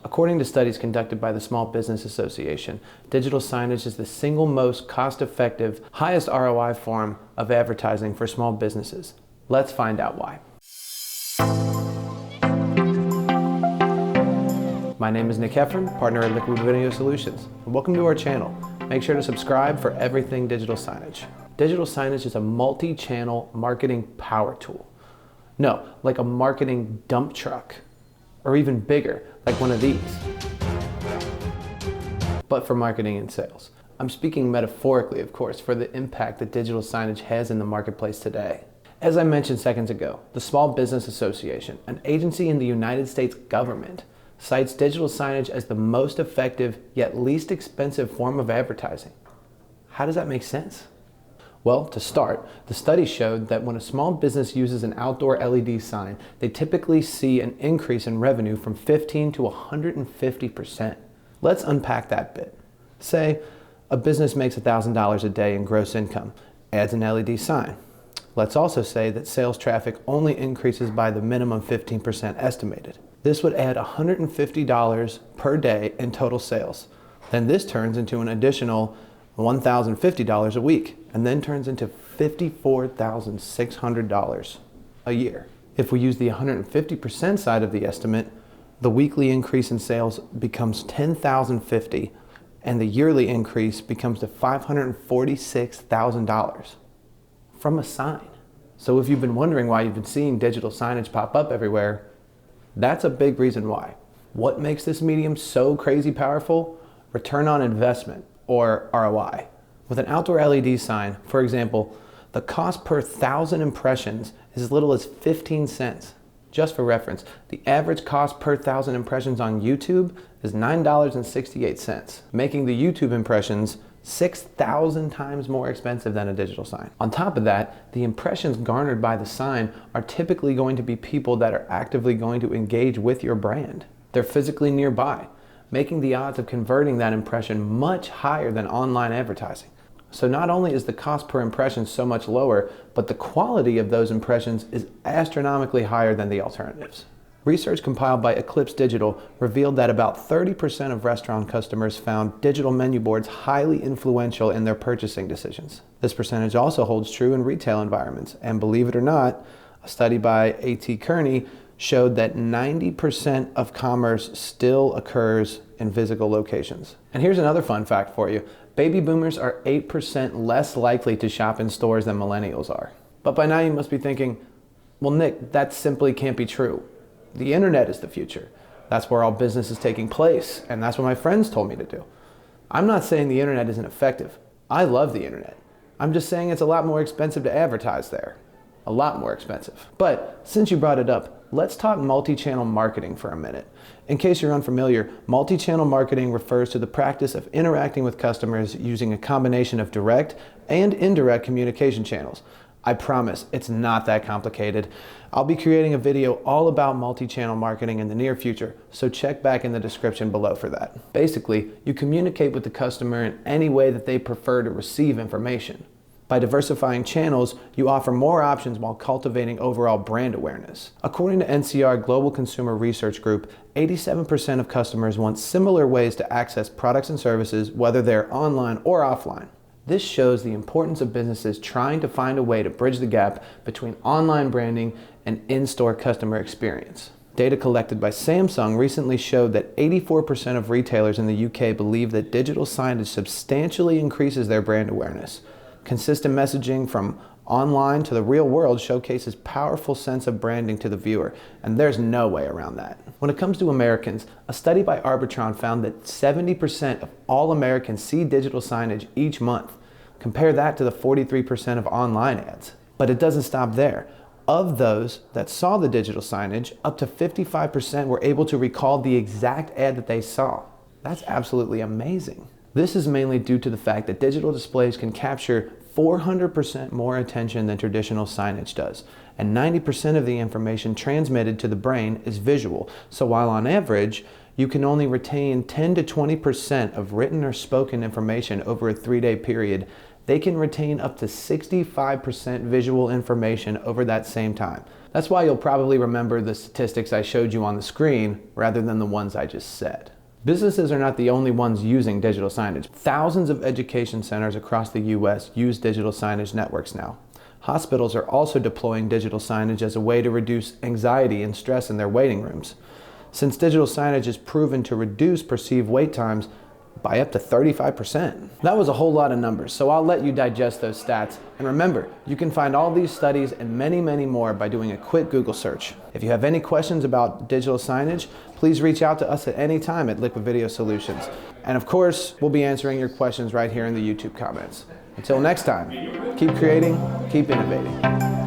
According to studies conducted by the Small Business Association, digital signage is the single most cost-effective, highest ROI form of advertising for small businesses. Let's find out why. My name is Nick Heffern, partner at Liquid Video Solutions, and welcome to our channel. Make sure to subscribe for everything digital signage. Digital signage is a multi-channel marketing power tool. No, like a marketing dump truck, or even bigger, like one of these, but for marketing and sales. I'm speaking metaphorically, of course, for the impact that digital signage has in the marketplace today. As I mentioned seconds ago, the Small Business Association, an agency in the United States government, cites digital signage as the most effective yet least expensive form of advertising. How does that make sense? Well, to start, the study showed that when a small business uses an outdoor LED sign, they typically see an increase in revenue from 15 to 150%. Let's unpack that bit. Say, a business makes $1,000 a day in gross income, adds an LED sign. Let's also say that sales traffic only increases by the minimum 15% estimated. This would add $150 per day in total sales. Then this turns into an additional $1,050 a week, and then turns into $54,600 a year. If we use the 150% side of the estimate, the weekly increase in sales becomes $10,050, and the yearly increase becomes to $546,000 from a sign. So if you've been wondering why you've been seeing digital signage pop up everywhere, that's a big reason why. What makes this medium so crazy powerful? Return on investment, or ROI. With an outdoor LED sign, for example, the cost per 1,000 impressions is as little as 15 cents. Just for reference, the average cost per 1,000 impressions on YouTube is $9.68, making the YouTube impressions 6,000 times more expensive than a digital sign. On top of that, the impressions garnered by the sign are typically going to be people that are actively going to engage with your brand. They're physically nearby, making the odds of converting that impression much higher than online advertising. So not only is the cost per impression so much lower, but the quality of those impressions is astronomically higher than the alternatives. Research compiled by Eclipse Digital revealed that about 30% of restaurant customers found digital menu boards highly influential in their purchasing decisions. This percentage also holds true in retail environments, and believe it or not, a study by A.T. Kearney showed that 90% of commerce still occurs in physical locations. And here's another fun fact for you. Baby boomers are 8% less likely to shop in stores than millennials are. But by now you must be thinking, well, Nick, that simply can't be true. The internet is the future. That's where all business is taking place, and that's what my friends told me to do. I'm not saying the internet isn't effective. I love the internet. I'm just saying it's a lot more expensive to advertise there. A lot more expensive. But since you brought it up, let's talk multi-channel marketing for a minute. In case you're unfamiliar, multi-channel marketing refers to the practice of interacting with customers using a combination of direct and indirect communication channels. I promise it's not that complicated. I'll be creating a video all about multi-channel marketing in the near future, so check back in the description below for that. Basically, you communicate with the customer in any way that they prefer to receive information. By diversifying channels, you offer more options while cultivating overall brand awareness. According to NCR Global Consumer Research Group, 87% of customers want similar ways to access products and services, whether they're online or offline. This shows the importance of businesses trying to find a way to bridge the gap between online branding and in-store customer experience. Data collected by Samsung recently showed that 84% of retailers in the UK believe that digital signage substantially increases their brand awareness. Consistent messaging from online to the real world showcases powerful sense of branding to the viewer, and there's no way around that. When it comes to Americans, a study by Arbitron found that 70% of all Americans see digital signage each month. Compare that to the 43% of online ads. But it doesn't stop there. Of those that saw the digital signage, up to 55% were able to recall the exact ad that they saw. That's absolutely amazing. This is mainly due to the fact that digital displays can capture 400% more attention than traditional signage does, and 90% of the information transmitted to the brain is visual. So while on average, you can only retain 10 to 20% of written or spoken information over a 3-day period, they can retain up to 65% visual information over that same time. That's why you'll probably remember the statistics I showed you on the screen rather than the ones I just said. Businesses are not the only ones using digital signage. Thousands of education centers across the US use digital signage networks now. Hospitals are also deploying digital signage as a way to reduce anxiety and stress in their waiting rooms. Since digital signage is proven to reduce perceived wait times by up to 35%. That was a whole lot of numbers, so I'll let you digest those stats. And remember, you can find all these studies and many, many more by doing a quick Google search. If you have any questions about digital signage, please reach out to us at any time at Liquid Video Solutions. And of course, we'll be answering your questions right here in the YouTube comments. Until next time, keep creating, keep innovating.